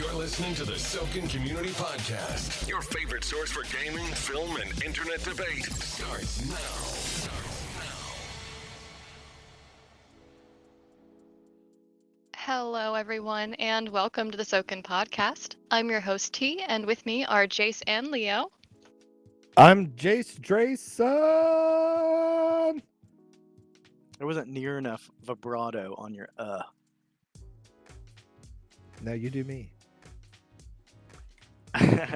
You're listening to the Sokan Community Podcast. Your favorite source for gaming, film, and internet debate starts now. Hello, everyone, and welcome to the Sokan Podcast. I'm your host, T, and with me are Jace and Leo. I'm Jace Drayson. There wasn't near enough vibrato on your Now you do me.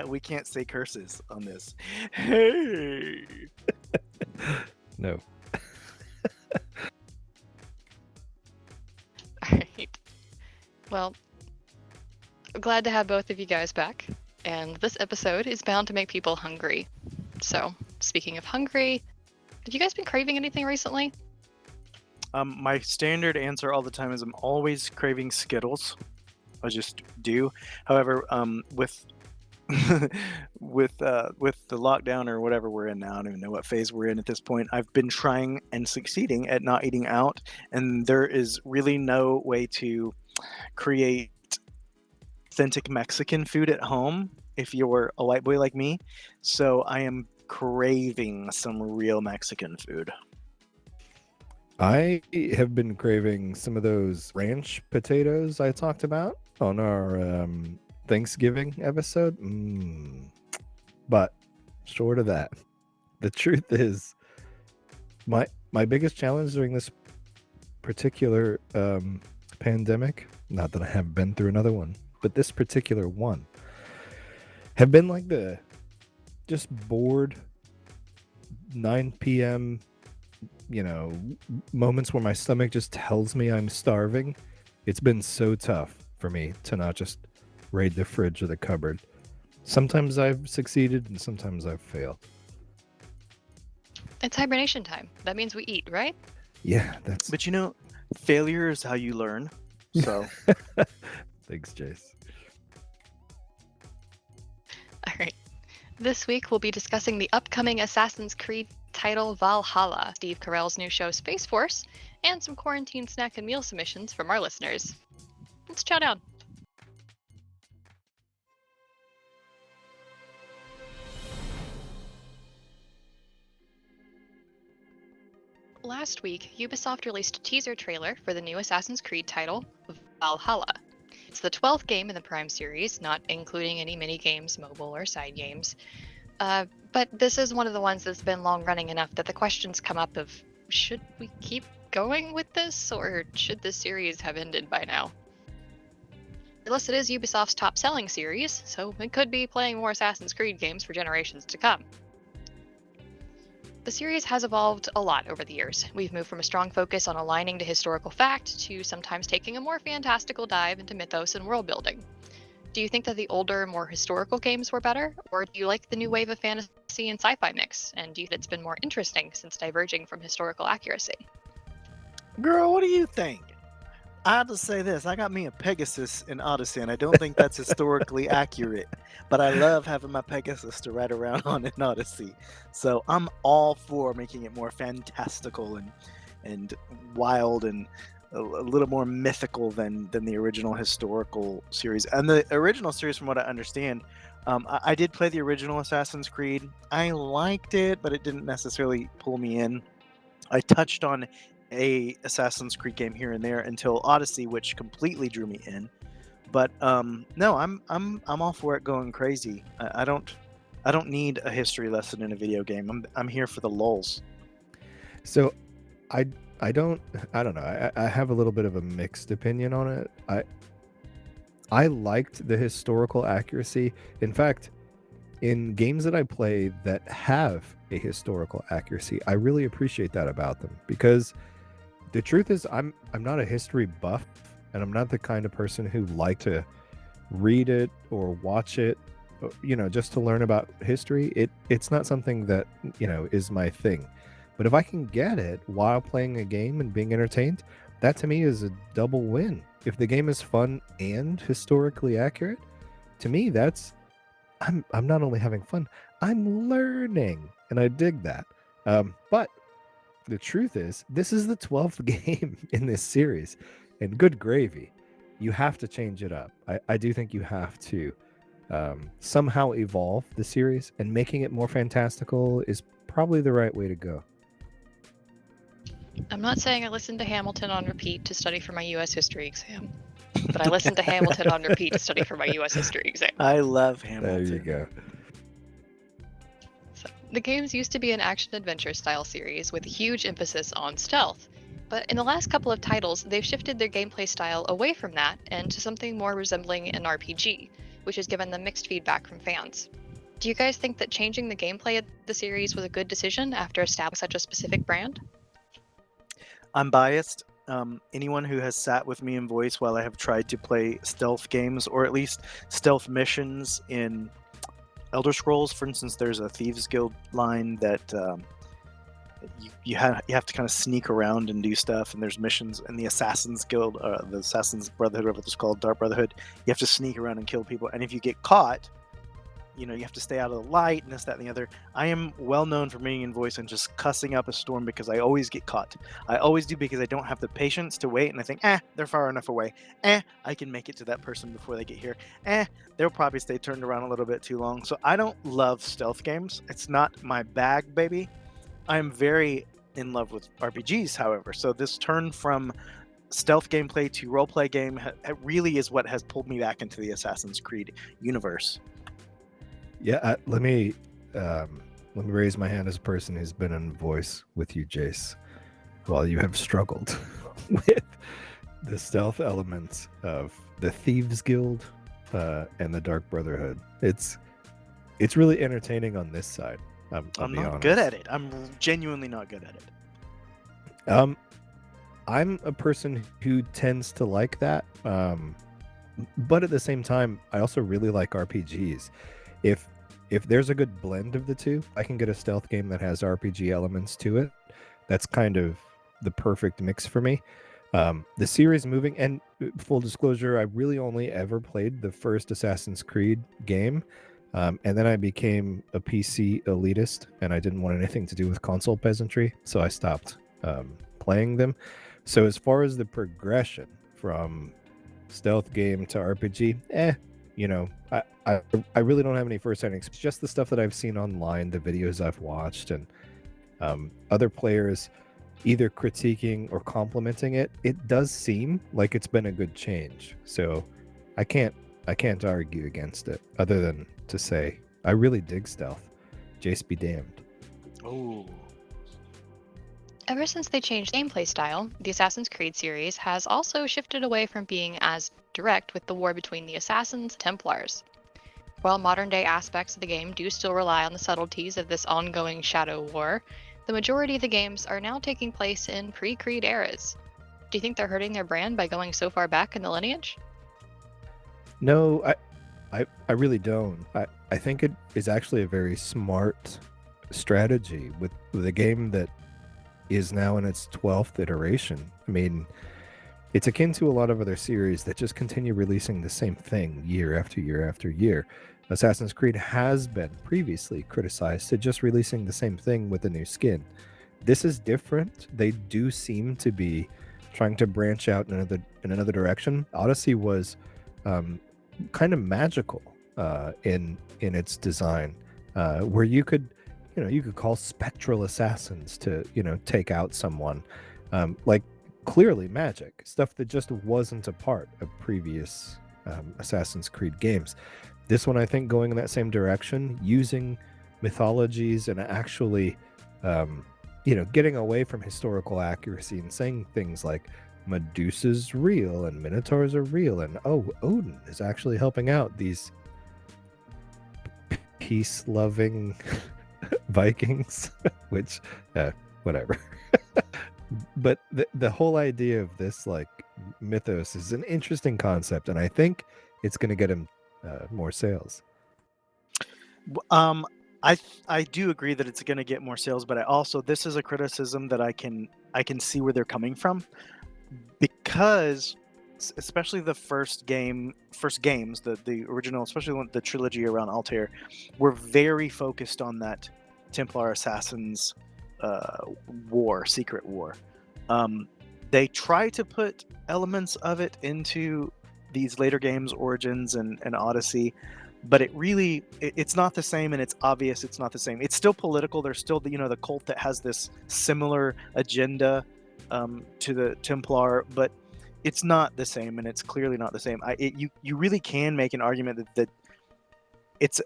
We can't say curses on this. Hey. No. All right. Well, glad to have both of you guys back, and this episode is bound to make people hungry. So, speaking of hungry, have you guys been craving anything recently? My standard answer all the time is I'm always craving Skittles. I just do. However, with with the lockdown or whatever we're in now, I don't even know what phase we're in at this point. I've been trying and succeeding at not eating out, and there is really no way to create authentic Mexican food at home if you're a white boy like me. So I am craving some real Mexican food. I have been craving some of those ranch potatoes I talked about on our Thanksgiving episode. But short of that, the truth is my biggest challenge during this particular pandemic, not that I have been through another one, but this particular one, have been like the just bored 9 p.m. Moments where my stomach just tells me I'm starving. It's been so tough for me to not just raid the fridge or the cupboard. Sometimes I've succeeded and sometimes I've failed. It's hibernation time. That means we eat, right? Yeah, that's... But failure is how you learn. So Thanks, Jace. All right. This week, we'll be discussing the upcoming Assassin's Creed title Valhalla, Steve Carell's new show Space Force, and some quarantine snack and meal submissions from our listeners. Let's chow down. Last week, Ubisoft released a teaser trailer for the new Assassin's Creed title, Valhalla. It's the 12th game in the Prime series, not including any mini-games, mobile, or side games. But this is one of the ones that's been long-running enough that the questions come up of, should we keep going with this, or should this series have ended by now? Regardless, it is Ubisoft's top-selling series, so it could be playing more Assassin's Creed games for generations to come. The series has evolved a lot over the years. We've moved from a strong focus on aligning to historical fact to sometimes taking a more fantastical dive into mythos and world building. Do you think that the older, more historical games were better, or do you like the new wave of fantasy and sci-fi mix? And do you think it's been more interesting since diverging from historical accuracy? girl, what do you think? I have to say this. I got me a Pegasus in Odyssey, and I don't think that's historically accurate. But I love having my Pegasus to ride around on in Odyssey. So I'm all for making it more fantastical and wild and a little more mythical than the original historical series. And the original series, from what I understand, I did play the original Assassin's Creed. I liked it, but it didn't necessarily pull me in. I touched on a Assassin's Creed game here and there until Odyssey, which completely drew me in. But no, I'm all for it going crazy. I don't need a history lesson in a video game. I'm here for the lulz. So I don't know. I have a little bit of a mixed opinion on it. I liked the historical accuracy. In fact, in games that I play that have a historical accuracy, I really appreciate that about them, because the truth is I'm not a history buff, and I'm not the kind of person who like to read it or watch it, just to learn about history. It's not something that, is my thing. But if I can get it while playing a game and being entertained, that to me is a double win. If the game is fun and historically accurate, to me I'm not only having fun, I'm learning, and I dig that. But the truth is, this is the 12th game in this series, and good gravy. you have to change it up. I do think you have to somehow evolve the series, and making it more fantastical is probably the right way to go. I'm not saying I listened to Hamilton on repeat to study for my U.S. history exam, but I listened to Hamilton on repeat to study for my U.S. history exam. I love Hamilton. There you go. So, the games used to be an action-adventure style series with a huge emphasis on stealth, but in the last couple of titles, they've shifted their gameplay style away from that and to something more resembling an RPG, which has given them mixed feedback from fans. Do you guys think that changing the gameplay of the series was a good decision after establishing such a specific brand? I'm biased. Anyone who has sat with me in voice while I have tried to play stealth games, or at least stealth missions in Elder Scrolls, for instance, there's a Thieves Guild line that you have to kind of sneak around and do stuff, and there's missions in the Assassin's Guild, the Assassin's Brotherhood, whatever it's called, Dark Brotherhood. You have to sneak around and kill people, and if you get caught, you have to stay out of the light and this, that, and the other. I am well known for being in voice and just cussing up a storm because I always get caught. I always do, because I don't have the patience to wait, and I think, they're far enough away. I can make it to that person before they get here. They'll probably stay turned around a little bit too long. So I don't love stealth games. It's not my bag, baby. I'm very in love with RPGs, however. So this turn from stealth gameplay to roleplay game really is what has pulled me back into the Assassin's Creed universe. Yeah, let me raise my hand as a person who's been in voice with you, Jace, while you have struggled with the stealth elements of the Thieves Guild and the Dark Brotherhood. It's really entertaining on this side. I'm not good at it. I'm genuinely not good at it. I'm a person who tends to like that, but at the same time, I also really like RPGs. If there's a good blend of the two, I can get a stealth game that has RPG elements to it. That's kind of the perfect mix for me. The series moving, and full disclosure, I really only ever played the first Assassin's Creed game, and then I became a PC elitist, and I didn't want anything to do with console peasantry, so I stopped playing them. So as far as the progression from stealth game to RPG, I really don't have any first-hand experience. Just the stuff that I've seen online, the videos I've watched, and other players either critiquing or complimenting it. It does seem like it's been a good change. So I can't argue against it, other than to say I really dig stealth. Jace be damned. Oh. Ever since they changed gameplay style, the Assassin's Creed series has also shifted away from being as direct with the war between the Assassins and Templars. While modern-day aspects of the game do still rely on the subtleties of this ongoing shadow war, the majority of the games are now taking place in pre-Creed eras. Do you think they're hurting their brand by going so far back in the lineage? No, I really don't. I think it is actually a very smart strategy with a game that is now in its 12th iteration. I mean, it's akin to a lot of other series that just continue releasing the same thing year after year after year. Assassin's Creed has been previously criticized to just releasing the same thing with a new skin. This is different. They do seem to be trying to branch out in another direction. Odyssey was kind of magical in its design, where you could call spectral assassins to take out someone, like clearly magic stuff that just wasn't a part of previous Assassin's Creed games. This one, I think, going in that same direction, using mythologies and actually getting away from historical accuracy and saying things like Medusa's real and Minotaurs are real, and Odin is actually helping out these peace-loving Vikings, which whatever. But the whole idea of this mythos is an interesting concept, and I think it's going to get him more sales. I do agree that it's going to get more sales, but this is a criticism that I can see where they're coming from, because especially the first games, the original, especially the trilogy around Altair, were very focused on that Templar Assassins secret war. They try to put elements of it into these later games, Origins and Odyssey, but it's not the same, and it's obvious it's not the same. It's still political. There's still the cult that has this similar agenda to the Templar, but it's not the same, and it's clearly not the same. You really can make an argument that it's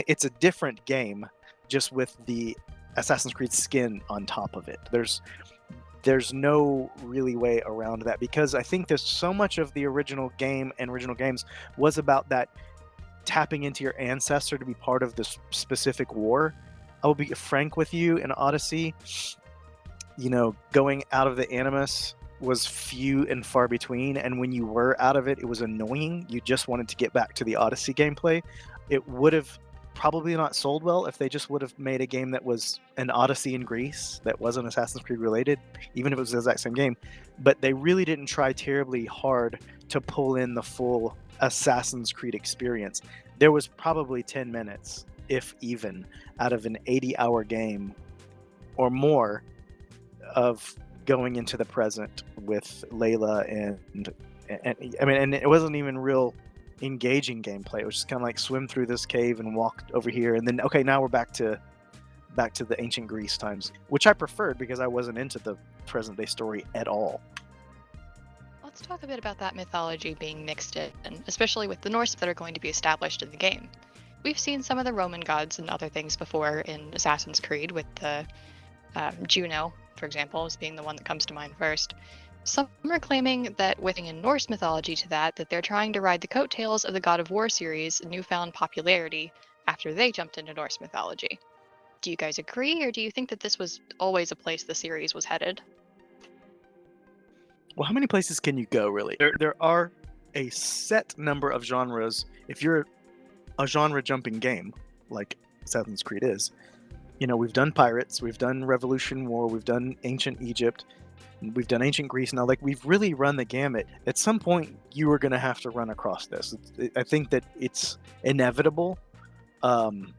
it's a different game, just with the Assassin's Creed skin on top of it. There's no really way around that, because I think there's so much of the original game and original games was about that tapping into your ancestor to be part of this specific war. I will be frank with you, in Odyssey, going out of the Animus was few and far between, and when you were out of it, it was annoying. You just wanted to get back to the Odyssey gameplay. It would have probably not sold well if they just would have made a game that was an Odyssey in Greece that wasn't Assassin's Creed related, even if it was the exact same game. But they really didn't try terribly hard to pull in the full Assassin's Creed experience. There was probably 10 minutes, if even, out of an 80-hour game or more of going into the present with Layla, and it wasn't even real engaging gameplay. It was just kind of like swim through this cave and walk over here, and then okay, now we're back to the ancient Greece times, which I preferred because I wasn't into the present day story at all. Let's talk a bit about that mythology being mixed in, especially with the Norse that are going to be established in the game. We've seen some of the Roman gods and other things before in Assassin's Creed, with the Juno, for example, as being the one that comes to mind first. Some are claiming that with in Norse mythology to that they're trying to ride the coattails of the God of War series' newfound popularity after they jumped into Norse mythology. Do you guys agree, or do you think that this was always a place the series was headed? Well, how many places can you go, really? There are a set number of genres. If you're a genre-jumping game, like Assassin's Creed is, we've done pirates, we've done Revolution War, we've done ancient Egypt, we've done ancient Greece. Now, we've really run the gamut. At some point, you are going to have to run across this. I think that it's inevitable. And,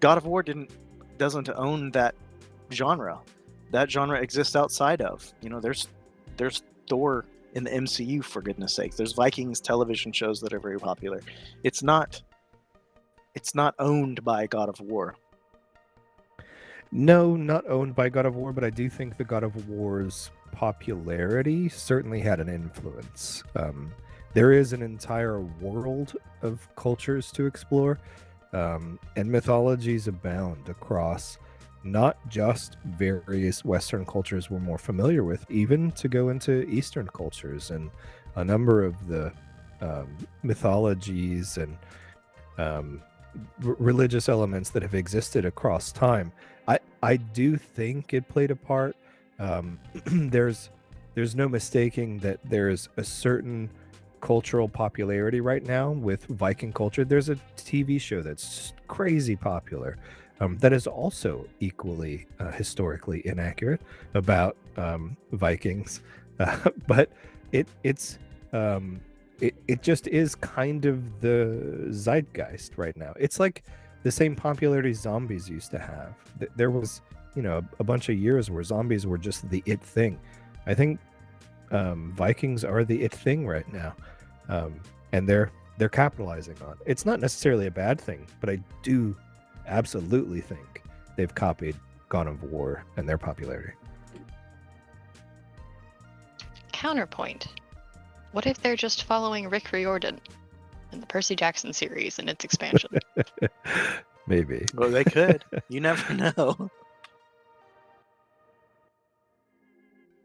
God of War doesn't own that genre. That genre exists outside of. There's Thor in the MCU, for goodness sake. There's Vikings television shows that are very popular. It's not owned by God of War. No, not owned by God of War, but I do think the God of War's popularity certainly had an influence. There is an entire world of cultures to explore, and mythologies abound across not just various Western cultures we're more familiar with, even to go into Eastern cultures, and a number of the mythologies and religious elements that have existed across time. I do think it played a part. There's no mistaking that there's a certain cultural popularity right now with Viking culture. There's a TV show that's crazy popular that is also equally historically inaccurate about Vikings, but it just is kind of the zeitgeist right now. It's like the same popularity zombies used to have. There was, a bunch of years where zombies were just the it thing. I think Vikings are the it thing right now, and they're capitalizing on it. It's not necessarily a bad thing, but I do absolutely think they've copied God of War and their popularity. Counterpoint. What if they're just following Rick Riordan in the Percy Jackson series and its expansion? Maybe. Well, they could. You never know.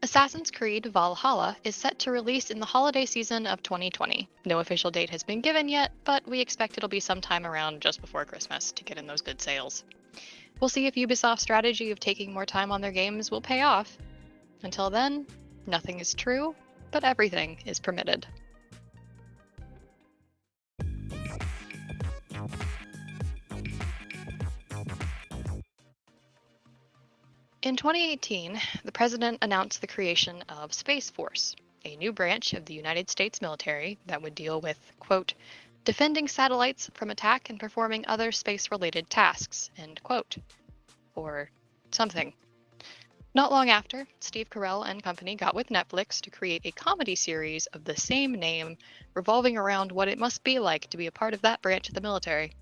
Assassin's Creed Valhalla is set to release in the holiday season of 2020. No official date has been given yet, but we expect it'll be sometime around just before Christmas to get in those good sales. We'll see if Ubisoft's strategy of taking more time on their games will pay off. Until then, nothing is true, but everything is permitted. In 2018, the president announced the creation of Space Force, a new branch of the United States military that would deal with, quote, defending satellites from attack and performing other space-related tasks, end quote. Or something. Not long after, Steve Carell and company got with Netflix to create a comedy series of the same name, revolving around what it must be like to be a part of that branch of the military.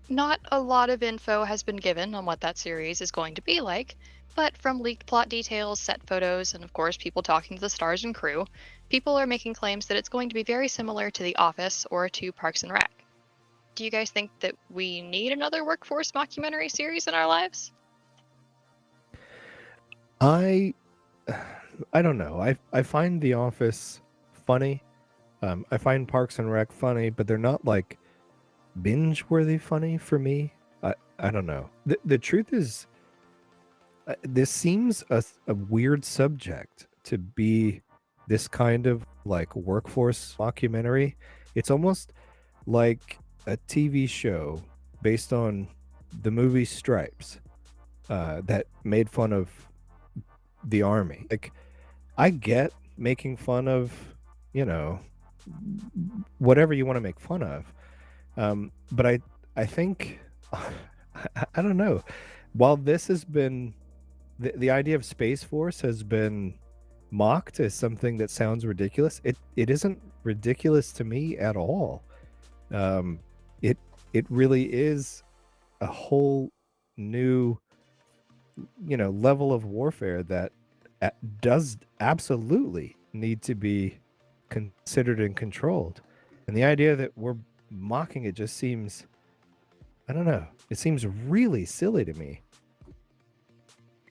Not a lot of info has been given on what that series is going to be like, but from leaked plot details, set photos, and of course people talking to the stars and crew, people are making claims that it's going to be very similar to The Office or to Parks and Rec. Do you guys think that we need another workforce mockumentary series in our lives? I don't know. I find The Office funny. I find Parks and Rec funny, but they're not like binge-worthy funny for me. I don't know. The truth is, this seems a weird subject to be this kind of like workforce mockumentary. It's almost like a TV show based on the movie Stripes that made fun of the army. Like, I get making fun of, whatever you want to make fun of. But I think, I don't know. While this has been, the idea of Space Force has been mocked as something that sounds ridiculous, it isn't ridiculous to me at all. It really is a whole new, level of warfare that does absolutely need to be considered and controlled. And the idea that we're mocking it just seems, I don't know, it seems really silly to me.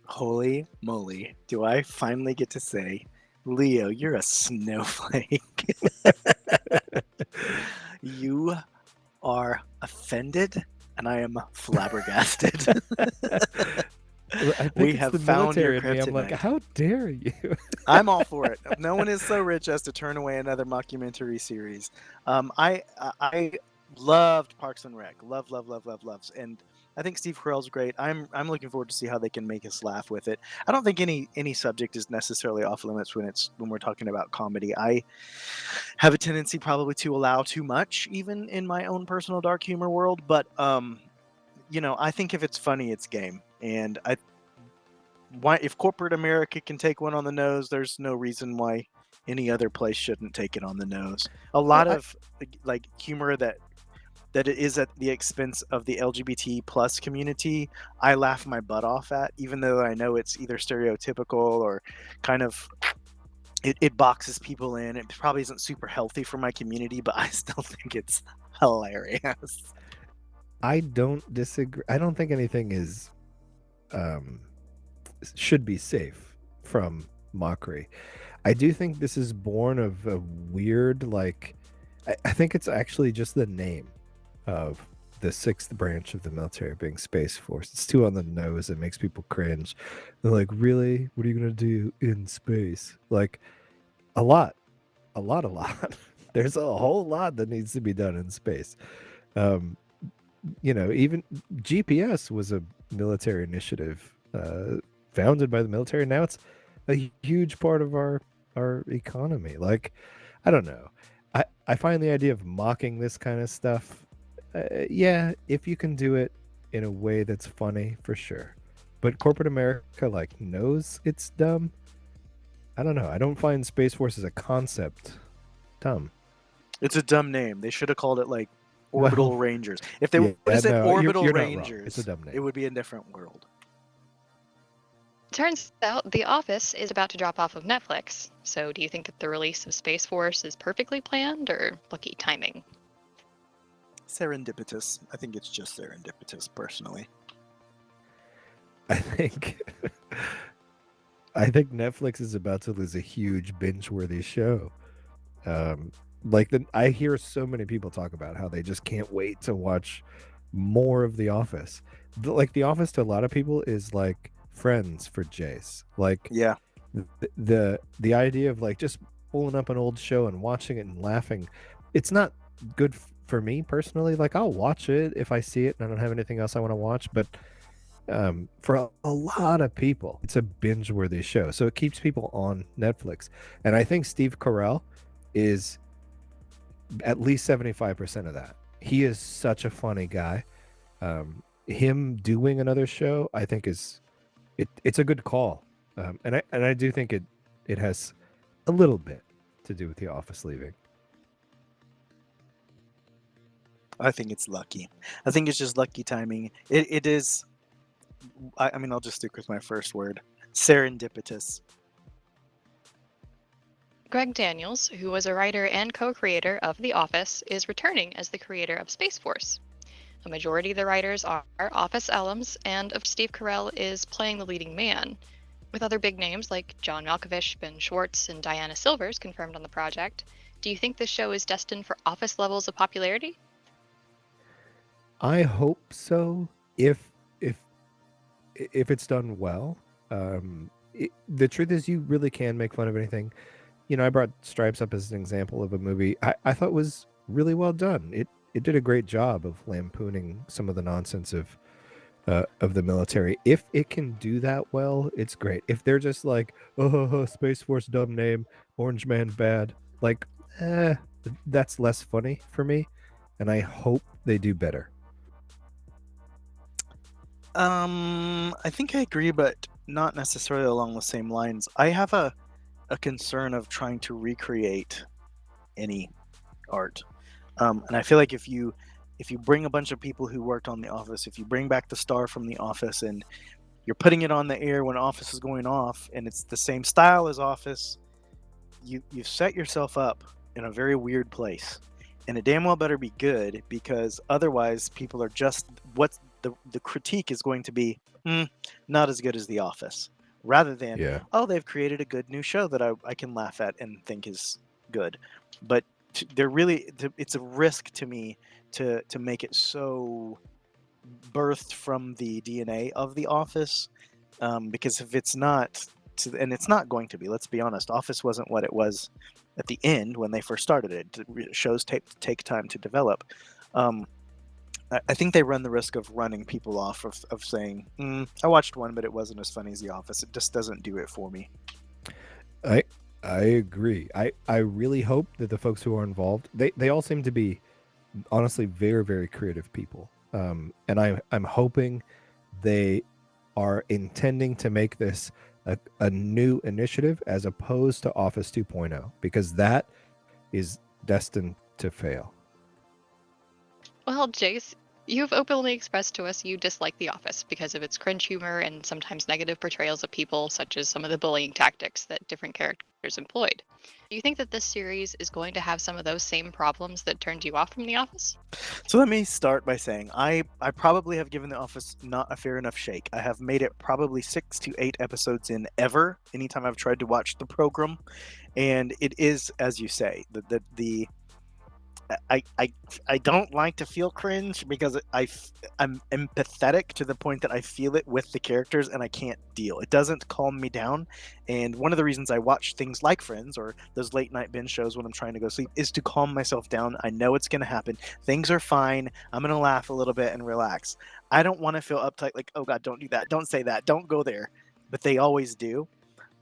Holy moly, do I finally get to say, Leo, you're a snowflake. You are offended, and I am flabbergasted. I think We it's have the found your military in me. I'm like, kryptonite. how dare you? I'm all for it. No one is so rich as to turn away another mockumentary series. I loved Parks and Rec. Loves. And I think Steve Carell's great. I'm looking forward to see how they can make us laugh with it. I don't think any subject is necessarily off limits when we're talking about comedy. I have a tendency probably to allow too much, even in my own personal dark humor world. But I think if it's funny, it's game. And if corporate America can take one on the nose, there's no reason why any other place shouldn't take it on the nose. A lot of like humor that it is at the expense of the LGBT plus community, I laugh my butt off at, even though I know it's either stereotypical or kind of it boxes people in. It probably isn't super healthy for my community, but I still think it's hilarious. I don't disagree. I don't think anything is should be safe from mockery. I do think this is born of a weird, like, I think it's actually just the name of the sixth branch of the military being Space Force. It's too on the nose. It makes people cringe. They're like, really? What are you going to do in space? Like, a lot. There's a whole lot that needs to be done in space. Even GPS was a military initiative founded by the military. Now it's a huge part of our economy. Like, I don't know. I find the idea of mocking this kind of stuff, yeah, if you can do it in a way that's funny, for sure. But corporate America, like, knows it's dumb. I don't know. I don't find Space Force as a concept dumb. It's a dumb name. They should have called it like Orbital Rangers. If they would have said no, Orbital you're not wrong. Rangers, It's a dumb name. it would be a different world. Turns out The Office is about to drop off of Netflix. So do you think that the release of Space Force is perfectly planned or lucky timing? Serendipitous. I think it's just serendipitous, personally. I think Netflix is about to lose a huge binge-worthy show. I hear so many people talk about how they just can't wait to watch more of The Office. The Office to a lot of people is like Friends for Jace. Like, Yeah. the idea of like just pulling up an old show and watching it and laughing, it's not good for me personally. Like, I'll watch it if I see it and I don't have anything else I want to watch, but for a lot of people, it's a binge-worthy show, so it keeps people on Netflix. And I think Steve Carell is at least 75% of that. He is such a funny guy. Him doing another show, I think, it's a good call. And I do think it has a little bit to do with The Office leaving. I think it's lucky. I think it's just lucky timing. It is. I mean, I'll just stick with my first word: serendipitous. Greg Daniels, who was a writer and co-creator of The Office, is returning as the creator of Space Force. A majority of the writers are Office alums, and of Steve Carell is playing the leading man. With other big names like John Malkovich, Ben Schwartz, and Diana Silvers confirmed on the project, do you think this show is destined for Office levels of popularity? I hope so. If it's done well, the truth is you really can make fun of anything. I brought Stripes up as an example of a movie I thought was really well done. It did a great job of lampooning some of the nonsense of the military. If it can do that well, it's great. If they're just like, oh, Space Force dumb name, Orange Man bad, like, that's less funny for me, and I hope they do better. I think I agree, but not necessarily along the same lines. I have a concern of trying to recreate any art, and I feel like if you bring a bunch of people who worked on The Office, if you bring back the star from The Office, and you're putting it on the air when Office is going off, and it's the same style as Office, you've set yourself up in a very weird place, and it damn well better be good, because otherwise people are just what's the critique is going to be not as good as The Office, rather than they've created a good new show that I can laugh at and think is good. But they're really it's a risk to me to make it so birthed from the DNA of The Office, because if it's not, and it's not going to be, let's be honest, Office wasn't what it was at the end when they first started it. Shows take time to develop. I think they run the risk of running people off of saying, I watched one, but it wasn't as funny as The Office. It just doesn't do it for me. I agree. I really hope that the folks who are involved, they all seem to be honestly very, very creative people. And I'm hoping they are intending to make this a new initiative as opposed to Office 2.0, because that is destined to fail. Well, Jace, you've openly expressed to us you dislike The Office because of its cringe humor and sometimes negative portrayals of people, such as some of the bullying tactics that different characters employed. Do you think that this series is going to have some of those same problems that turned you off from The Office? So let me start by saying I probably have given The Office not a fair enough shake. I have made it probably 6 to 8 episodes in ever, anytime I've tried to watch the program. And it is, as you say, I don't like to feel cringe, because I'm empathetic to the point that I feel it with the characters, and I can't deal. It doesn't calm me down. And one of the reasons I watch things like Friends or those late night binge shows when I'm trying to go sleep is to calm myself down. I know it's going to happen. Things are fine. I'm going to laugh a little bit and relax. I don't want to feel uptight, like, oh God, don't do that. Don't say that. Don't go there. But they always do.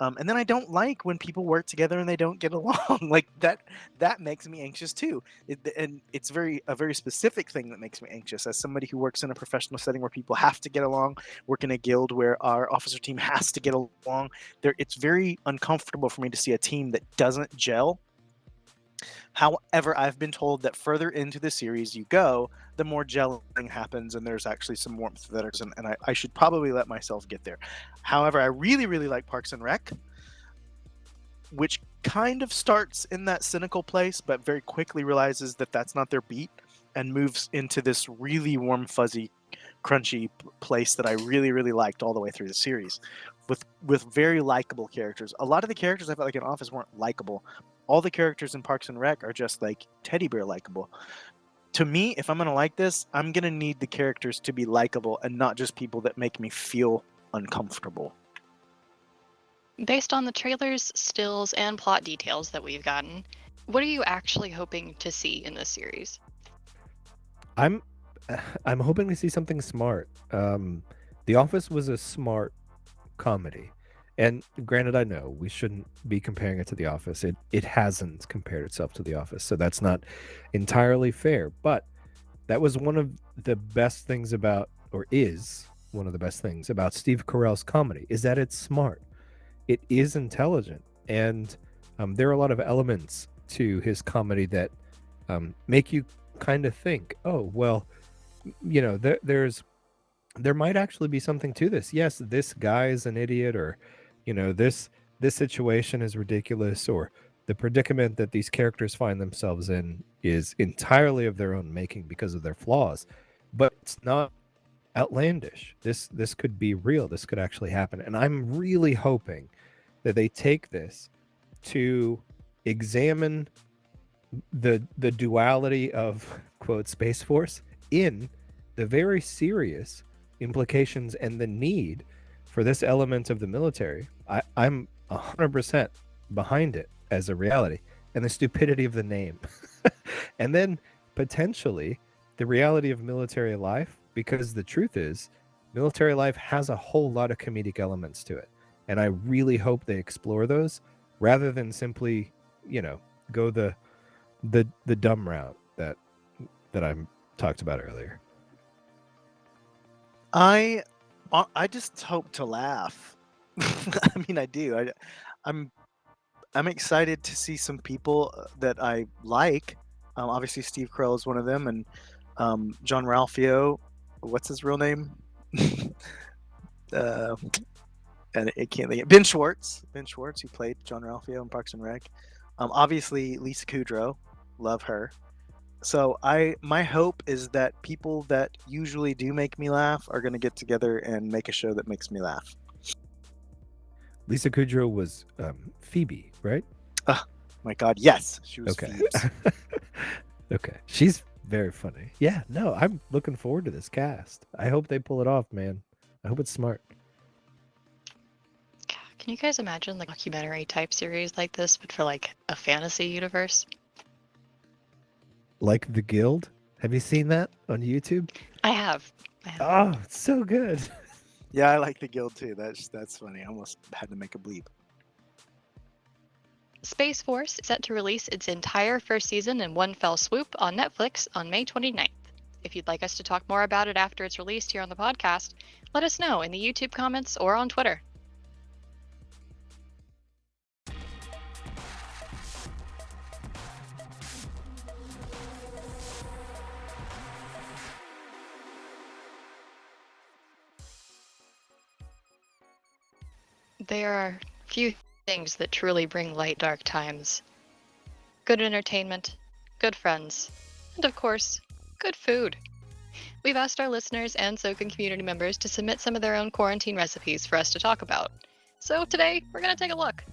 And then I don't like when people work together and they don't get along. Like that makes me anxious too. And it's a very specific thing that makes me anxious. As somebody who works in a professional setting where people have to get along, work in a guild where our officer team has to get along, it's very uncomfortable for me to see a team that doesn't gel. However, I've been told that further into the series you go, the more gelling happens, and there's actually some warmth that is, and I should probably let myself get there. However, I really, really like Parks and Rec, which kind of starts in that cynical place, but very quickly realizes that that's not their beat, and moves into this really warm, fuzzy, crunchy place that I really, really liked all the way through the series, with very likable characters. A lot of the characters I felt like in Office weren't likable. All the characters in Parks and Rec are just like teddy bear likable. To me, if I'm going to like this, I'm going to need the characters to be likable and not just people that make me feel uncomfortable. Based on the trailers, stills, and plot details that we've gotten, what are you actually hoping to see in this series? I'm hoping to see something smart. The Office was a smart comedy. And granted, I know we shouldn't be comparing it to The Office. It hasn't compared itself to The Office, so that's not entirely fair. But that was one of the best things about, or is one of the best things about Steve Carell's comedy, is that it's smart. it is intelligent, and there are a lot of elements to his comedy that make you kind of think, oh well, you know, there might actually be something to this. Yes, this guy's an idiot, or you know, this situation is ridiculous, or the predicament that these characters find themselves in is entirely of their own making because of their flaws, but it's not outlandish. This could be real. This could actually happen, and I'm really hoping that they take this to examine the duality of quote Space Force in the very serious implications and the need for this element of the military. I'm 100% behind it as a reality, and the stupidity of the name. And then potentially the reality of military life, because the truth is military life has a whole lot of comedic elements to it, and I really hope they explore those rather than simply, you know, go the dumb route that I talked about earlier. I just hope to laugh. I mean, I do. I'm excited to see some people that I like. Obviously, Steve Carell is one of them, and John Ralphio. What's his real name? And it can't think. Ben Schwartz. Ben Schwartz, who played John Ralphio in Parks and Rec. Obviously, Lisa Kudrow. Love her. So my hope is that people that usually do make me laugh are going to get together and make a show that makes me laugh. Lisa Kudrow was Phoebe, right? My God, yes, she was okay. Phoebe. Okay, she's very funny. Yeah, no, I'm looking forward to this cast. I hope they pull it off, man. I hope it's smart. Can you guys imagine like a documentary type series like this, but for like a fantasy universe? Like The Guild? Have you seen that on YouTube? I have. Oh, it's so good. Yeah, I like The Guild too. That's funny. I almost had to make a bleep. Space Force is set to release its entire first season in one fell swoop on Netflix on May 29th. If you'd like us to talk more about it after it's released here on the podcast, let us know in the YouTube comments or on Twitter. There are few things that truly bring light dark times. Good entertainment, good friends, and of course, good food. We've asked our listeners and Sokan community members to submit some of their own quarantine recipes for us to talk about. So today, we're going to take a look.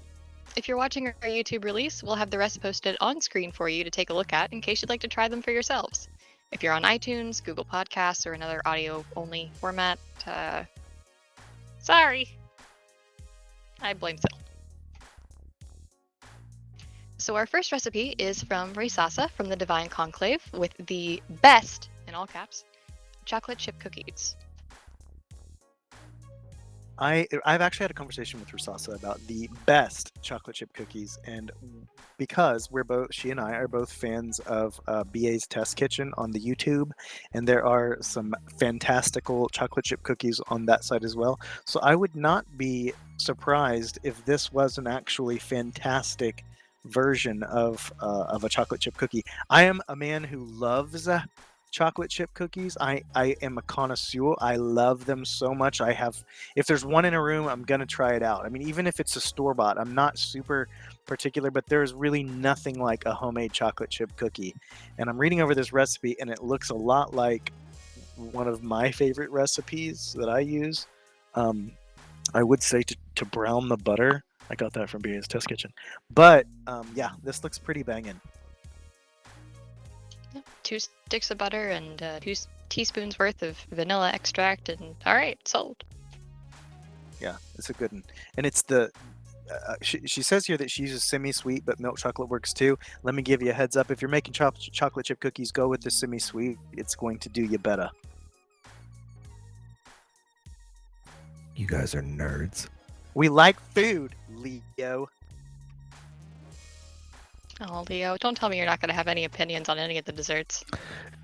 If you're watching our YouTube release, we'll have the rest posted on screen for you to take a look at in case you'd like to try them for yourselves. If you're on iTunes, Google Podcasts, or another audio-only format, sorry. I blame Sihl. So our first recipe is from Risassa from the Divine Conclave with the best, in all caps, chocolate chip cookies. I've actually had a conversation with Risassa about the best chocolate chip cookies, and because she and I are both fans of BA's Test Kitchen on the YouTube, and there are some fantastical chocolate chip cookies on that side as well. So I would not be surprised if this was an actually fantastic version of a chocolate chip cookie. I am a man who loves chocolate chip cookies. I am a connoisseur. I love them so much. If there's one in a room, I'm gonna try it out. I mean, even if it's a store-bought, I'm not super particular, but there's really nothing like a homemade chocolate chip cookie. And I'm reading over this recipe, and it looks a lot like one of my favorite recipes that I use. I would say to brown the butter. I got that from BA's Test Kitchen. But yeah, this looks pretty banging. 2 sticks of butter and 2 teaspoons worth of vanilla extract, and all right, sold. Yeah, it's a good one. And it's she says here that she uses semi-sweet, but milk chocolate works too. Let me give you a heads up. If you're making chocolate chip cookies, go with the semi-sweet. It's going to do you better. You guys are nerds. We like food, Leo. Oh, Leo, don't tell me you're not going to have any opinions on any of the desserts.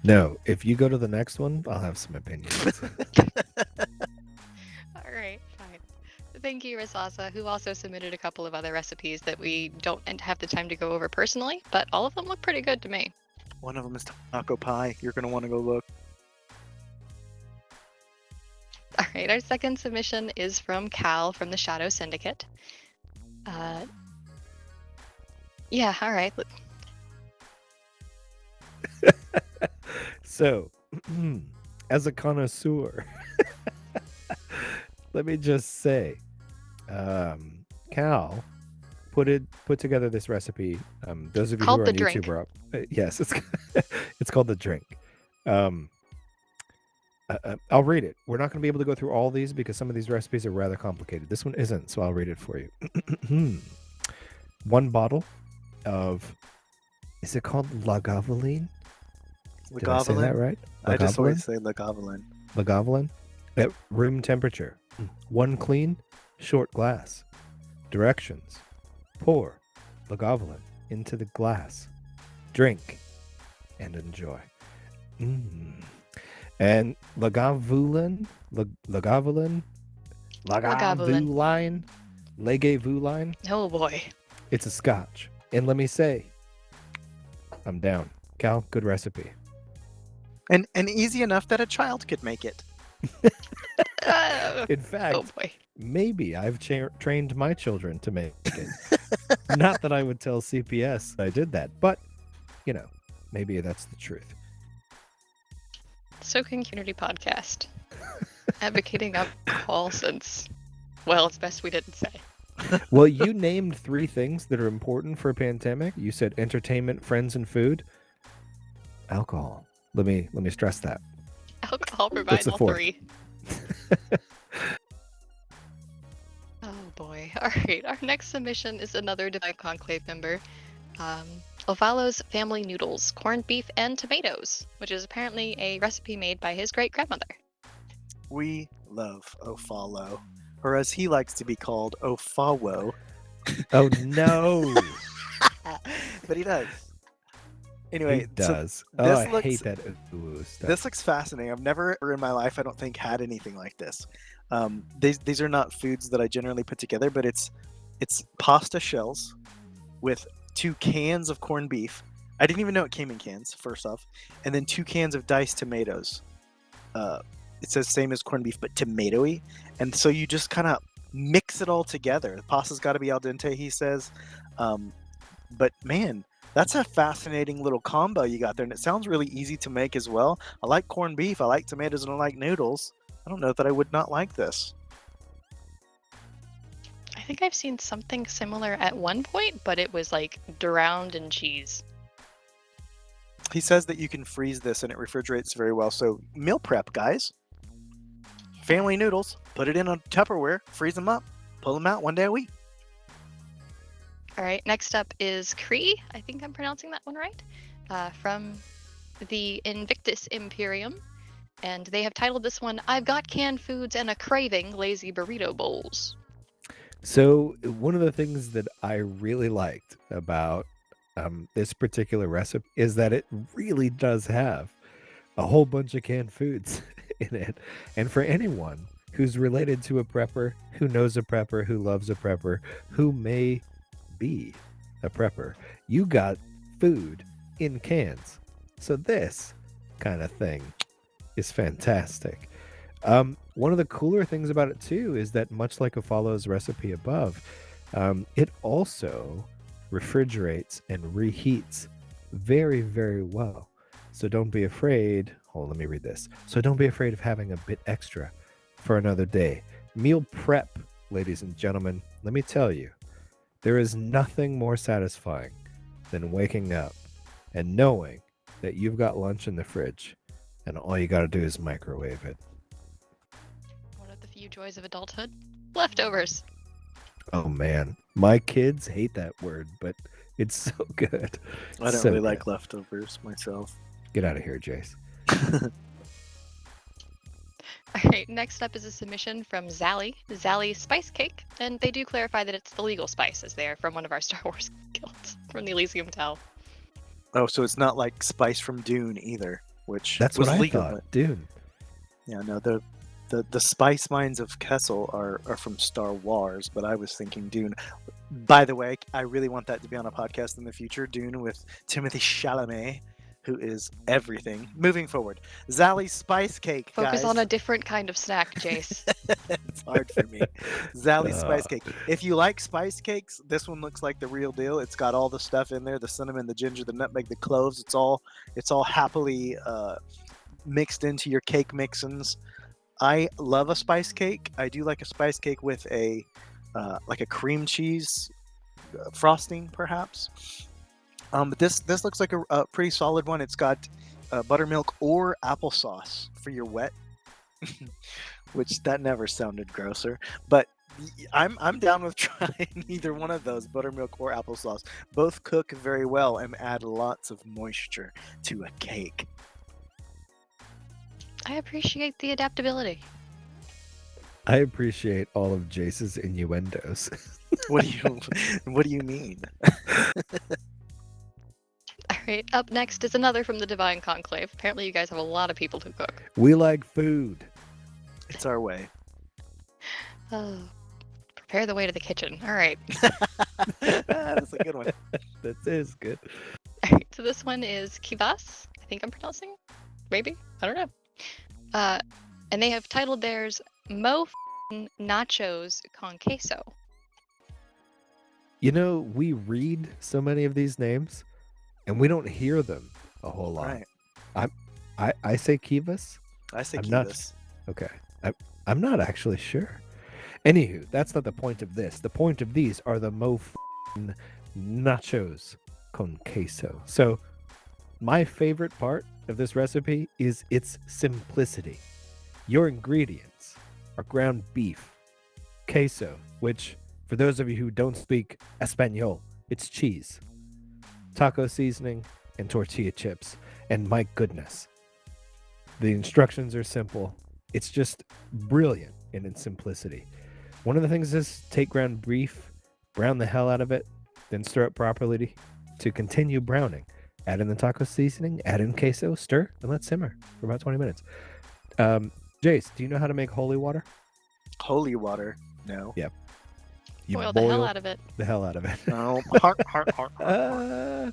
No, if you go to the next one, I'll have some opinions. All right, fine. Thank you, Risassa, who also submitted a couple of other recipes that we don't have the time to go over personally, but all of them look pretty good to me. One of them is taco pie. You're going to want to go look. All right, our second submission is from Cal from the Shadow Syndicate. Yeah, all right. So, as a connoisseur, let me just say, Cal put together this recipe. Those of you Called who are on the YouTube drink. are up. Yes, it's called the drink. I'll read it. We're not going to be able to go through all these because some of these recipes are rather complicated. This one isn't, so I'll read it for you. 1 bottle of, is it called Lagavulin? Did I say that right? I just Lagavulin? always say Lagavulin. Lagavulin at room temperature. 1 clean, short glass. Directions: pour Lagavulin into the glass. Drink and enjoy. And Lagavulin, Lagavulin, Oh boy. it's a scotch. And let me say, I'm down. Cal, good recipe. And easy enough that a child could make it. In fact, Oh boy. maybe I've trained my children to make it. Not that I would tell CPS I did that, but, maybe that's the truth. Sokan Community Podcast. Advocating alcohol since, well, it's best we didn't say. Well, you named 3 things that are important for a pandemic. You said entertainment, friends, and food. Alcohol. Let me stress that. Alcohol provides the all 4th? 3. Oh boy. All right. Our next submission is another Divine Conclave member. Ovalo's Family Noodles, corned beef and tomatoes, which is apparently a recipe made by his great-grandmother. We love Ofalo, or as he likes to be called, Ofawo. Oh, no. But he does. Anyway, He does. So I this looks- hate that ooh stuff. this looks fascinating. I've never in my life, I don't think, had anything like this. These are not foods that I generally put together, but it's pasta shells with 2 cans of corned beef. I didn't even know it came in cans, first off. And then 2 cans of diced tomatoes. It says same as corned beef, but tomatoey. And so you just kind of mix it all together. The pasta's got to be al dente, he says. But man, that's a fascinating little combo you got there. And it sounds really easy to make as well. I like corned beef. I like tomatoes, and I like noodles. I don't know that I would not like this. I think I've seen something similar at one point, but it was like drowned in cheese. He says that you can freeze this and it refrigerates very well. So meal prep, guys. Family noodles, put it in a Tupperware, freeze them up, pull them out 1 day a week. All right, next up is Crie. I think I'm pronouncing that one right. From the Invictus Imperium. And they have titled this one, I've Got Canned Foods and a Craving Lazy Burrito Bowls. So one of the things that I really liked about this particular recipe is that it really does have a whole bunch of canned foods in it. And for anyone who's related to a prepper, who knows a prepper, who loves a prepper, who may be a prepper, you got food in cans. So this kind of thing is fantastic. One of the cooler things about it too is that much like Ofalo's recipe above, it also refrigerates and reheats very, very well. So don't be afraid. Hold on, let me read this. So don't be afraid of having a bit extra for another day. Meal prep, ladies and gentlemen, let me tell you, there is nothing more satisfying than waking up and knowing that you've got lunch in the fridge and all you got to do is microwave it. One of the few joys of adulthood. Leftovers. Oh man, my kids hate that word, but it's so good. I don't So really good. like leftovers myself. Get out of here, Jace. All right, next up is a submission from Zally Spice Cake, and they do clarify that it's the legal spice, as they are from one of our Star Wars guilds from the Elysium Tell. Oh, so it's not like spice from Dune either, which That's was what I legal. thought, But dude. yeah, no, The spice mines of Kessel are from Star Wars, but I was thinking Dune. By the way, I really want that to be on a podcast in the future. Dune with Timothée Chalamet, who is everything. Moving forward, Zally's Spice Cake, Focus guys. on a different kind of snack, Jace. It's hard for me. Zally's Spice Cake. If you like spice cakes, this one looks like the real deal. It's got all the stuff in there: the cinnamon, the ginger, the nutmeg, the cloves. It's all happily mixed into your cake mixins. I love a spice cake. I do like a spice cake with a like a cream cheese frosting, perhaps. But this looks like a pretty solid one. It's got buttermilk or applesauce for your wet, which that never sounded grosser. But I'm down with trying either one of those, buttermilk or applesauce. Both cook very well and add lots of moisture to a cake. I appreciate the adaptability. I appreciate all of Jace's innuendos. What do you mean? All right, up next is another from the Divine Conclave. Apparently you guys have a lot of people who cook. We like food. It's our way. Oh, prepare the way to the kitchen. All right. That's a good one. That is good. All right, so this one is Khivas. I think I'm pronouncing it. Maybe. I don't know. And they have titled theirs MoeF Nachos con Queso. You know, we read so many of these names, and we don't hear them a whole lot. Right. I say Khivas. I say I'm Khivas. Okay. I'm not actually sure. Anywho, that's not the point of this. The point of these are the MoeF Nachos con Queso. So, my favorite part of this recipe is its simplicity. Your ingredients are ground beef, queso, which, for those of you who don't speak Espanol, it's cheese, taco seasoning, and tortilla chips. And my goodness, the instructions are simple. It's just brilliant in its simplicity. One of the things is take ground beef, brown the hell out of it, then stir it properly to continue browning. Add in the taco seasoning, add in queso, stir, and let simmer for about 20 minutes. Jace, do you know how to make holy water? Holy water? No. Yep. You Boil the hell out of it. The hell out of it. No. Heart. Well,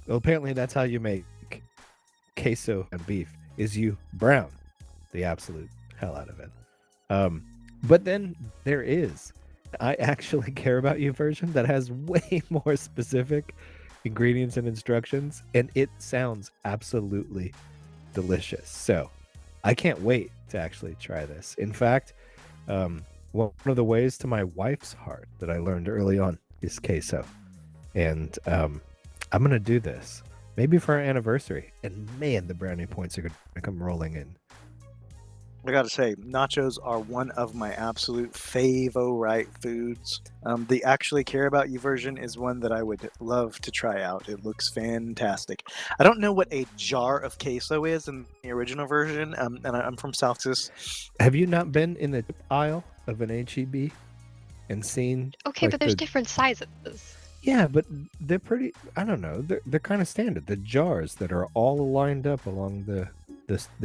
apparently that's how you make queso and beef, is you brown the absolute hell out of it. But then there is, I actually care about you version that has way more specific ingredients and instructions, and it sounds absolutely delicious. So I can't wait to actually try this. In fact, one of the ways to my wife's heart that I learned early on is queso. And I'm going to do this maybe for our anniversary. And man, the brownie points are going to come rolling in. I gotta say, nachos are one of my absolute favorite foods. The Actually Care About You version is one that I would love to try out. It looks fantastic. I don't know what a jar of queso is in the original version, and I'm from South Texas. Have you not been in the aisle of an HEB and seen? Okay, like, but there's different sizes. Yeah, but they're pretty. I don't know. They're kind of standard. The jars that are all lined up along the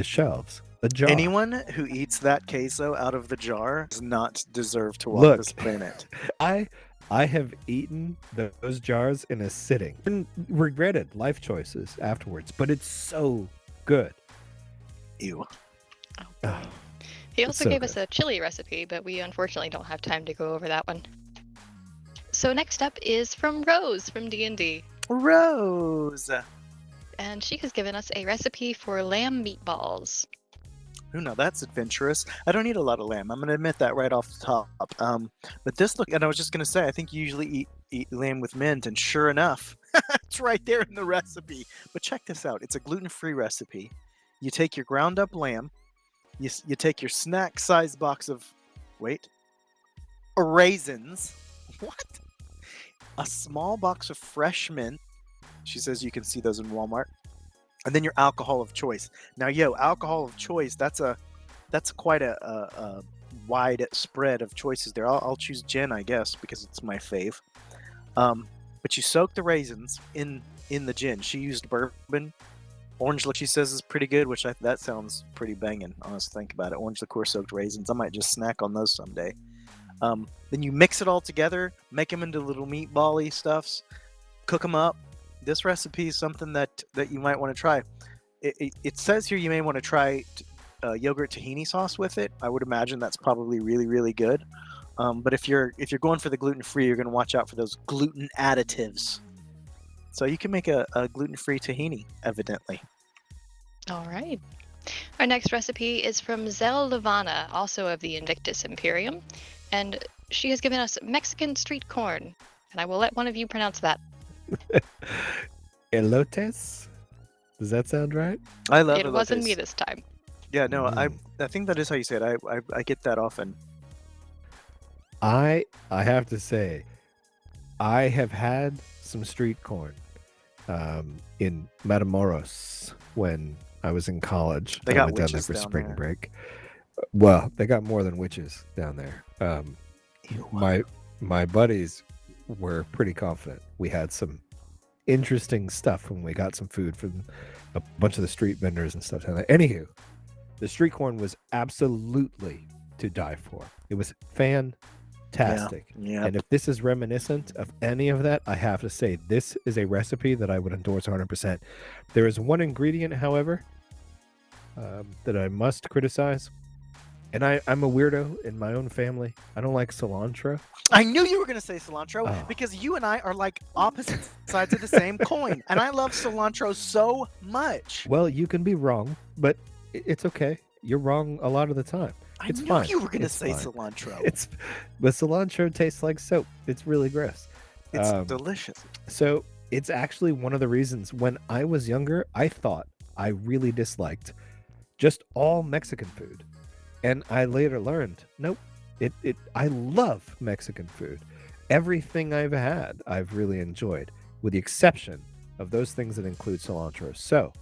shelves. The jar. Anyone who eats that queso out of the jar does not deserve to walk this planet. I have eaten those jars in a sitting and regretted life choices afterwards, but it's so good. Ew. Oh. He also gave us a chili recipe, but we unfortunately don't have time to go over that one. So next up is from Rose from D&D. Rose! And she has given us a recipe for lamb meatballs. Ooh, now that's adventurous. I don't eat a lot of lamb. I'm going to admit that right off the top. But this look, and I was just going to say, I think you usually eat lamb with mint, and sure enough, it's right there in the recipe. But check this out. It's a gluten-free recipe. You take your ground up lamb, you take your snack size box of, raisins. What? A small box of fresh mint. She says you can see those in Walmart. And then your alcohol of choice. Now, alcohol of choice, that's quite a wide spread of choices there. I'll choose gin, I guess, because it's my fave. But you soak the raisins in the gin. She used bourbon. Orange liqueur, she says, is pretty good, which that sounds pretty banging. Honestly, think about it. Orange liqueur soaked raisins. I might just snack on those someday. Then you mix it all together, make them into little meatball-y stuffs, cook them up. This recipe is something that you might want to try. It says here you may want to try yogurt tahini sauce with it. I would imagine that's probably really, really good. But if you're going for the gluten-free, you're going to watch out for those gluten additives. So you can make a gluten-free tahini, evidently. All right. Our next recipe is from Zel Levana, also of the Invictus Imperium, and she has given us Mexican street corn, and I will let one of you pronounce that. Elotes? Does that sound right? I love it. It wasn't elotes. me this time. Yeah, no, I think that is how you say it. I get that often. I have to say, I have had some street corn in Matamoros when I was in college. They I got went down there witches for down spring there. break. Well, they got more than witches down there. My buddies were pretty confident we had some interesting stuff when we got some food from a bunch of the street vendors and stuff down there. Anywho, the street corn was absolutely to die for. It was fantastic. Yeah. And if this is reminiscent of any of that, I have to say this is a recipe that I would endorse 100%. There is one ingredient, however, that I must criticize. And I'm a weirdo in my own family. I don't like cilantro. I knew you were going to say cilantro Oh. because you and I are like opposite sides of the same coin. And I love cilantro so much. Well, you can be wrong, but it's okay. You're wrong a lot of the time. It's I knew fine. you were going to It's say fine. cilantro. But cilantro tastes like soap. It's really gross. It's delicious. So it's actually one of the reasons when I was younger, I thought I really disliked just all Mexican food. And I later learned, nope, I love Mexican food. Everything I've had, I've really enjoyed, with the exception of those things that include cilantro. So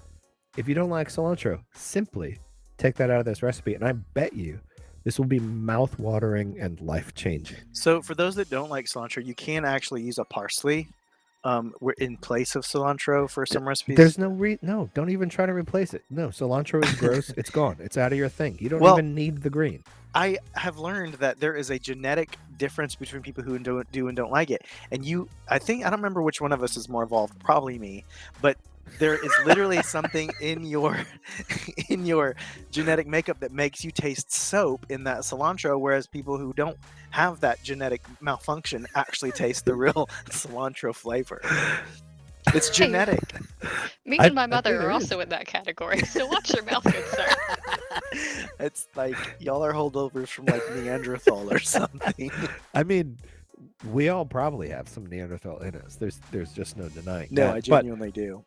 if you don't like cilantro, simply take that out of this recipe. And I bet you this will be mouth-watering and life-changing. So for those that don't like cilantro, you can actually use a parsley in place of cilantro for some recipes. There's no, don't even try to replace it. No, cilantro is gross. It's gone. It's out of your thing. You don't even need the green. I have learned that there is a genetic difference between people who do and don't like it. And I don't remember which one of us is more evolved, probably me, but there is literally something in your genetic makeup that makes you taste soap in that cilantro, whereas people who don't have that genetic malfunction actually taste the real cilantro flavor. It's genetic. Me and my I mother think are there also in that category, so watch your mouth, good sir. It's like y'all are holdovers from like Neanderthal or something. I mean, we all probably have some Neanderthal in us. There's just no denying No, that. I genuinely do.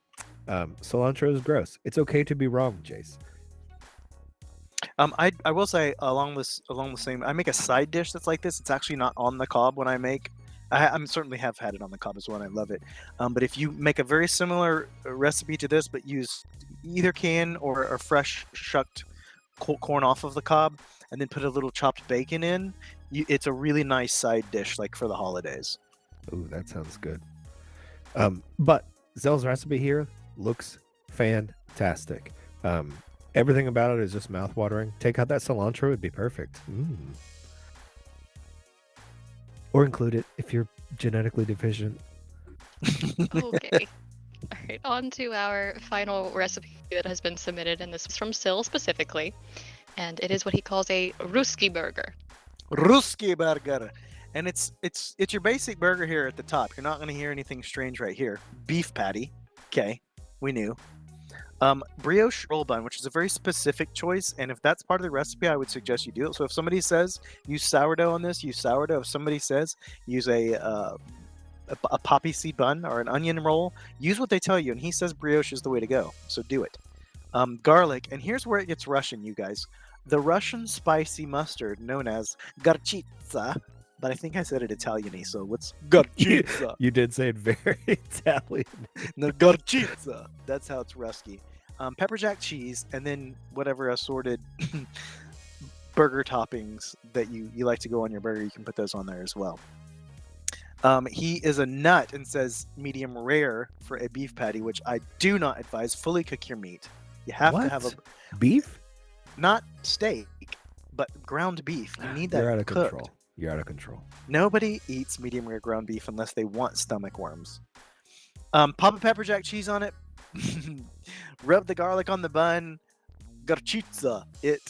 Cilantro is gross. It's okay to be wrong, Jace. I will say along the same. I make a side dish that's like this. It's actually not on the cob when I make. I certainly have had it on the cob as well, and I love it. But if you make a very similar recipe to this, but use either can or fresh shucked corn off of the cob, and then put a little chopped bacon in, it's a really nice side dish, like for the holidays. Ooh, that sounds good. But Zell's recipe here looks fantastic. Everything about it is just mouth-watering. Take out that cilantro, it'd be perfect. Or include it if you're genetically deficient. Okay. All right, on to our final recipe that has been submitted, and this is from Sihl specifically, and it is what he calls a Ruski burger. Ruski burger. And it's your basic burger here at the top. You're not going to hear anything strange right here. Beef patty. Okay, we knew. Brioche roll bun, which is a very specific choice, and if that's part of the recipe, I would suggest you do it. So if somebody says use sourdough on this, use sourdough. If somebody says use a poppy seed bun or an onion roll, use what they tell you, and he says brioche is the way to go. So do it. Garlic, and here's where it gets Russian, you guys. The Russian spicy mustard known as garchitsa, but I think I said it Italian-y, so what's garchitsa? You did say it very Italian. No, garchitsa. That's how it's Ruski. Pepper jack cheese, and then whatever assorted burger toppings that you like to go on your burger, you can put those on there as well. He is a nut and says medium rare for a beef patty, which I do not advise. Fully cook your meat. You have to have a beef, not steak, but ground beef. You need that You're out of cooked. control. You're out of control. Nobody eats medium rare ground beef unless they want stomach worms. Pop a pepper jack cheese on it. Rub the garlic on the bun. Garchitza it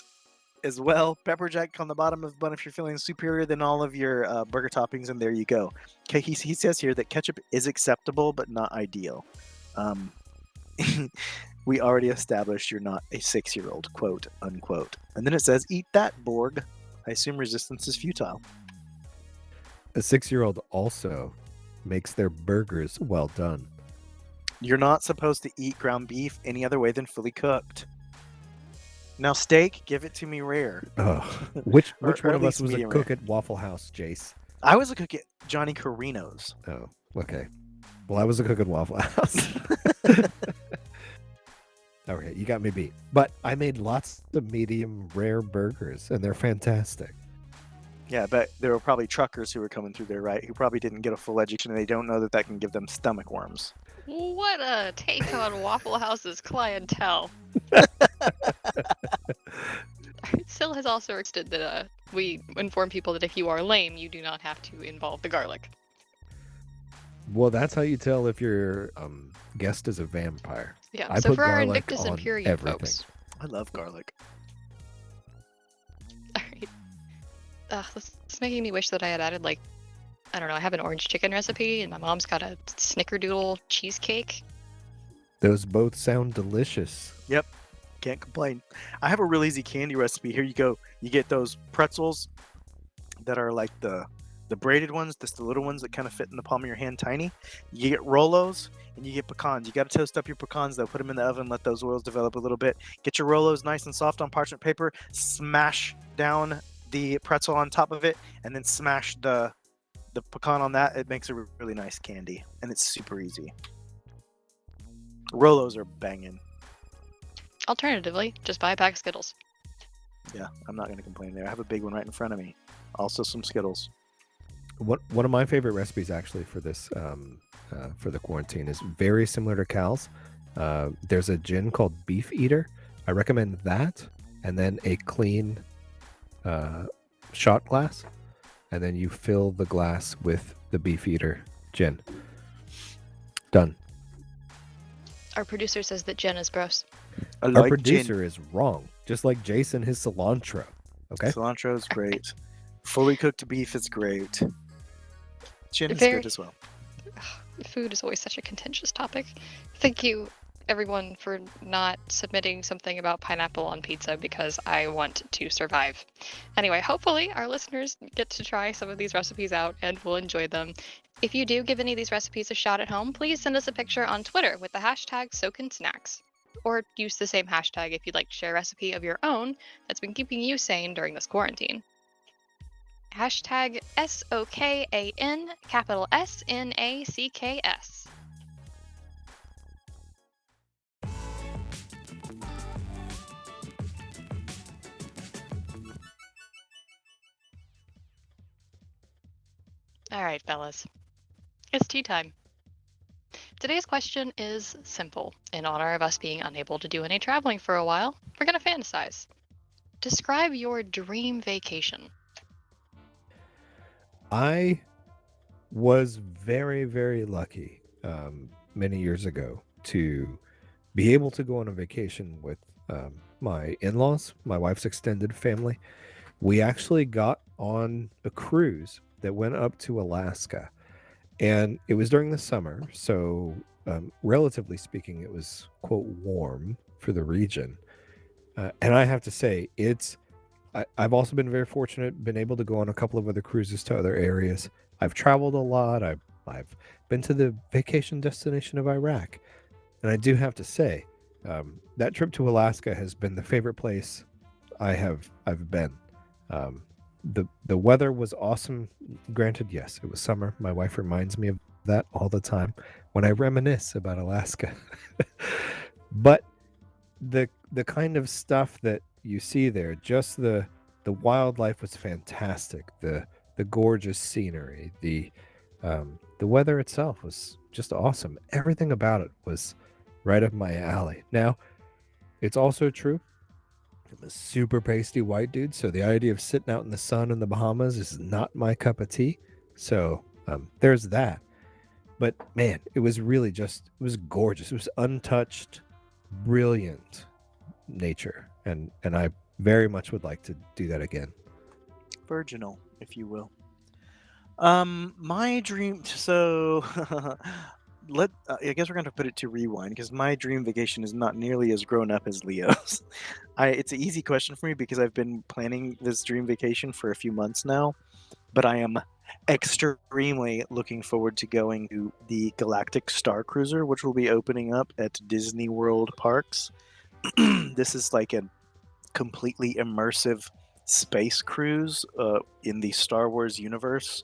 as well. Pepper jack on the bottom of the bun if you're feeling superior than all of your burger toppings, and there you go. Okay, he says here that ketchup is acceptable but not ideal. We already established you're not a 6-year-old, quote unquote. And then it says, eat that, Borg. I assume resistance is futile. A 6-year-old also makes their burgers well done. You're not supposed to eat ground beef any other way than fully cooked. Now, steak, give it to me rare. Which Or one at of us least was a medium cook rare. at Waffle House, Jace? I was a cook at Johnny Carino's. Oh, okay. Well, I was a cook at Waffle House. Okay, you got me beat. But I made lots of medium rare burgers, and they're fantastic. Yeah, but there were probably truckers who were coming through there, right? Who probably didn't get a full education, and they don't know that that can give them stomach worms. What a take on Waffle House's clientele. Sihl has also requested that we inform people that if you are lame, you do not have to involve the garlic. Well, that's how you tell if your guest is a vampire. Yeah, I so put for our garlic Invictus on Imperium everything. folks. I love garlic. Alright. It's making me wish that I had added, like, I don't know, I have an orange chicken recipe, and my mom's got a snickerdoodle cheesecake. Those both sound delicious. Yep, can't complain. I have a real easy candy recipe. Here you go. You get those pretzels that are like the braided ones, just the little ones that kind of fit in the palm of your hand, tiny. You get Rolos, and you get pecans. You got to toast up your pecans, though. Put them in the oven, let those oils develop a little bit. Get your Rolos nice and soft on parchment paper. Smash down the pretzel on top of it, and then smash the pecan on that. It makes a really nice candy, and it's super easy. Rolos are banging. Alternatively, just buy a pack of Skittles. Yeah, I'm not going to complain there. I have a big one right in front of me. Also some Skittles. One of my favorite recipes, actually, for this for the quarantine is very similar to Cal's. There's a gin called Beef Eater. I recommend that, and then a clean shot glass, and then you fill the glass with the Beef Eater gin. Done. Our producer says that gin is gross. I Our like producer is wrong, just like Jason his cilantro. Okay. Cilantro is great. Fully cooked beef is great. Gin is Very- good as well. Food is always such a contentious topic. Thank you, everyone, for not submitting something about pineapple on pizza because I want to survive. Anyway, hopefully our listeners get to try some of these recipes out and will enjoy them. If you do give any of these recipes a shot at home, please send us a picture on Twitter with the hashtag SokanSnacks. Or use the same hashtag if you'd like to share a recipe of your own that's been keeping you sane during this quarantine. Hashtag SOKAN, capital SNACKS. All right, fellas. It's tea time. Today's question is simple. In honor of us being unable to do any traveling for a while, we're going to fantasize. Describe your dream vacation. I was very, very lucky many years ago to be able to go on a vacation with my in-laws, my wife's extended family. We actually got on a cruise that went up to Alaska, and it was during the summer, so relatively speaking, it was, quote, warm for the region. And I have to say, I've also been very fortunate, been able to go on a couple of other cruises to other areas. I've traveled a lot. I've been to the vacation destination of Iraq. And I do have to say, that trip to Alaska has been the favorite place I've been. The weather was awesome. Granted, yes, it was summer. My wife reminds me of that all the time when I reminisce about Alaska. But the kind of stuff that you see there, just the wildlife was fantastic. The gorgeous scenery, the The weather itself was just awesome. Everything about it was right up my alley. Now, it's also true I'm a super pasty white dude, so the idea of sitting out in the sun in the Bahamas is not my cup of tea. So there's that. But man, it was really it was gorgeous. It was untouched, brilliant nature. And I very much would like to do that again. Virginal, if you will. My dream. So, I guess we're gonna put it to rewind because my dream vacation is not nearly as grown up as Leo's. It's an easy question for me because I've been planning this dream vacation for a few months now, but I am extremely looking forward to going to the Galactic Star Cruiser, which will be opening up at Disney World Parks. This is like a completely immersive space cruise in the Star Wars universe,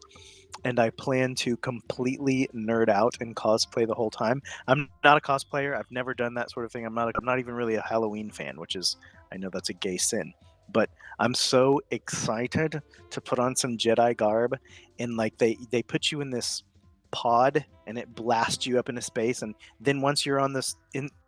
and I plan to completely nerd out and cosplay the whole time. I'm not a cosplayer. I've never done that sort of thing. I'm not even really a Halloween fan, which is, I know that's a gay sin, but I'm so excited to put on some Jedi garb, and like they put you in this pod and it blasts you up into space, and then once you're on this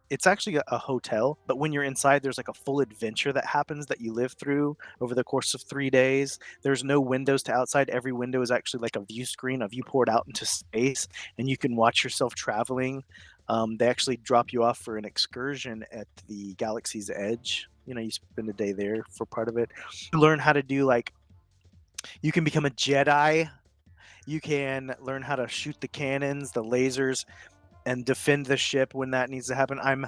it's actually a hotel, but when you're inside, there's like a full adventure that happens that you live through over the course of 3 days. There's no windows to outside. Every window is actually like a view screen, a viewport out into space, and you can watch yourself traveling. They actually drop you off for an excursion at the Galaxy's Edge. You know, you spend a day there for part of it. You learn how to do you can become a Jedi. You can learn how to shoot the cannons, the lasers, and defend the ship when that needs to happen. I'm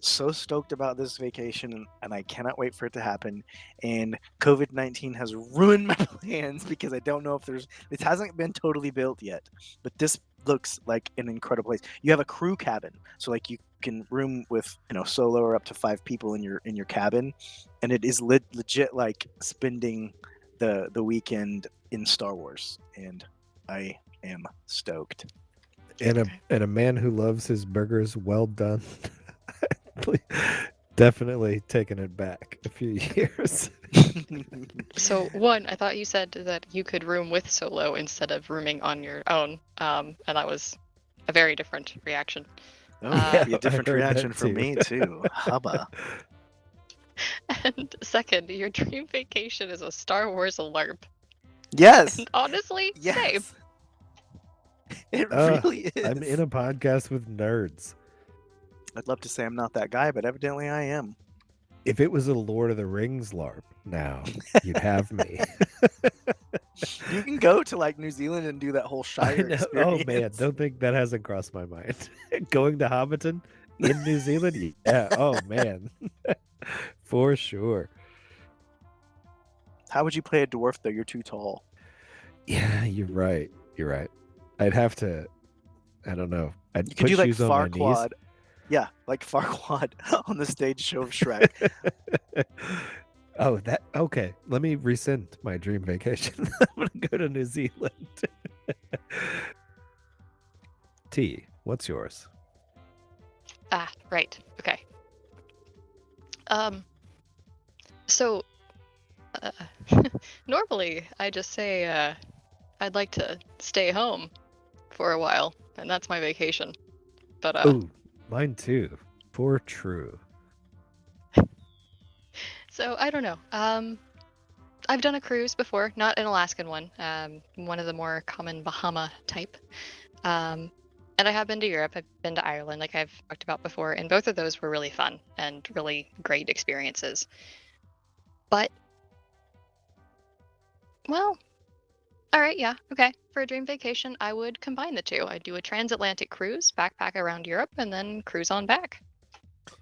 so stoked about this vacation, and I cannot wait for it to happen. And COVID-19 has ruined my plans because I don't know if this hasn't been totally built yet, but this looks like an incredible place. You have a crew cabin, so like you can room with solo or up to 5 people in your cabin, and it is legit like spending the weekend in Star Wars, and I am stoked. And a man who loves his burgers well done. Definitely taking it back a few years. So one, I thought you said that you could room with Solo instead of rooming on your own, and that was a very different reaction. Oh, yeah, a different reaction for me too. Hubba. And second, your dream vacation is a Star Wars LARP. Yes. And honestly, yes. same. It really is. I'm in a podcast with nerds. I'd love to say I'm not that guy, but evidently I am. If it was a Lord of the Rings LARP, now you'd have me. You can go to New Zealand and do that whole Shire experience. Oh man, don't think that hasn't crossed my mind. Going to Hobbiton in New Zealand? Yeah. Oh man. For sure. How would you play a dwarf though? You're too tall. Yeah, you're right. I'd have to. I don't know. I'd You could do shoes on my knees. Farquaad. Yeah, like Farquaad on the stage show of Shrek. Oh, that okay. Let me rescind my dream vacation. I'm gonna go to New Zealand. T, what's yours? Right. Okay. So, normally I just say, I'd like to stay home for a while, and that's my vacation. But oh, mine too. For true. So I don't know. I've done a cruise before, not an Alaskan one. One of the more common Bahama type. And I have been to Europe. I've been to Ireland, like I've talked about before, and both of those were really fun and really great experiences. But, well, all right, yeah, okay. For a dream vacation, I would combine the two. I'd do a transatlantic cruise, backpack around Europe, and then cruise on back.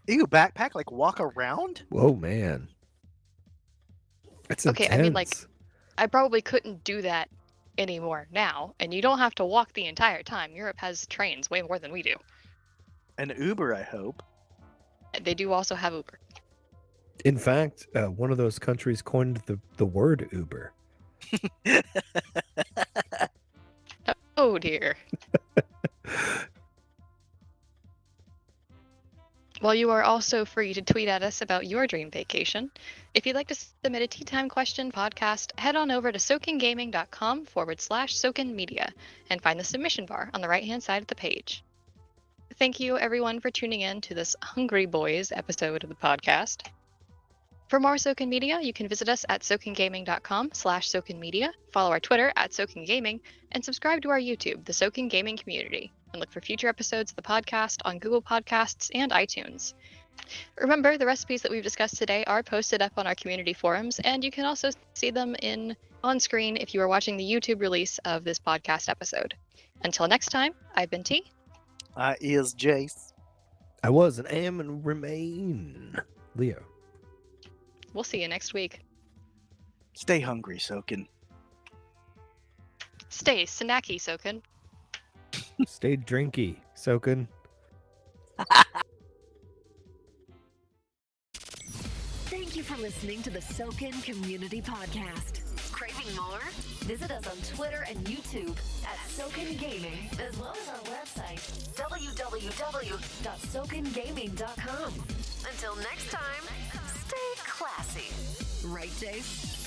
Ew, backpack? Like walk around? Whoa, man. That's okay. intense. I mean, like, I probably couldn't do that anymore now, and you don't have to walk the entire time. Europe has trains way more than we do. An Uber, I hope. They do also have Uber. In fact, one of those countries coined the word Uber. Oh dear. While you are also free to tweet at us about your dream vacation, if you'd like to submit a Tea Time Question podcast, head on over to sokengaming.com/SokenMedia and find the submission bar on the right-hand side of the page. Thank you, everyone, for tuning in to this Hungry Boys episode of the podcast. For more Soken Media, you can visit us at sokengaming.com/SokenMedia, follow our Twitter at SokenGaming, and subscribe to our YouTube, the Soken Gaming Community, and look for future episodes of the podcast on Google Podcasts and iTunes. Remember, the recipes that we've discussed today are posted up on our community forums, and you can also see them on screen if you are watching the YouTube release of this podcast episode. Until next time, I've been T. I is Jace. I was and am and remain Leo. We'll see you next week. Stay hungry, Soken. Stay snacky, Soken. Stay drinky, Soken. Thank you for listening to the Soken Community Podcast. Craving more? Visit us on Twitter and YouTube at Soken Gaming, as well as our website, www.sokengaming.com. Until next time, stay classy. Right, Jace?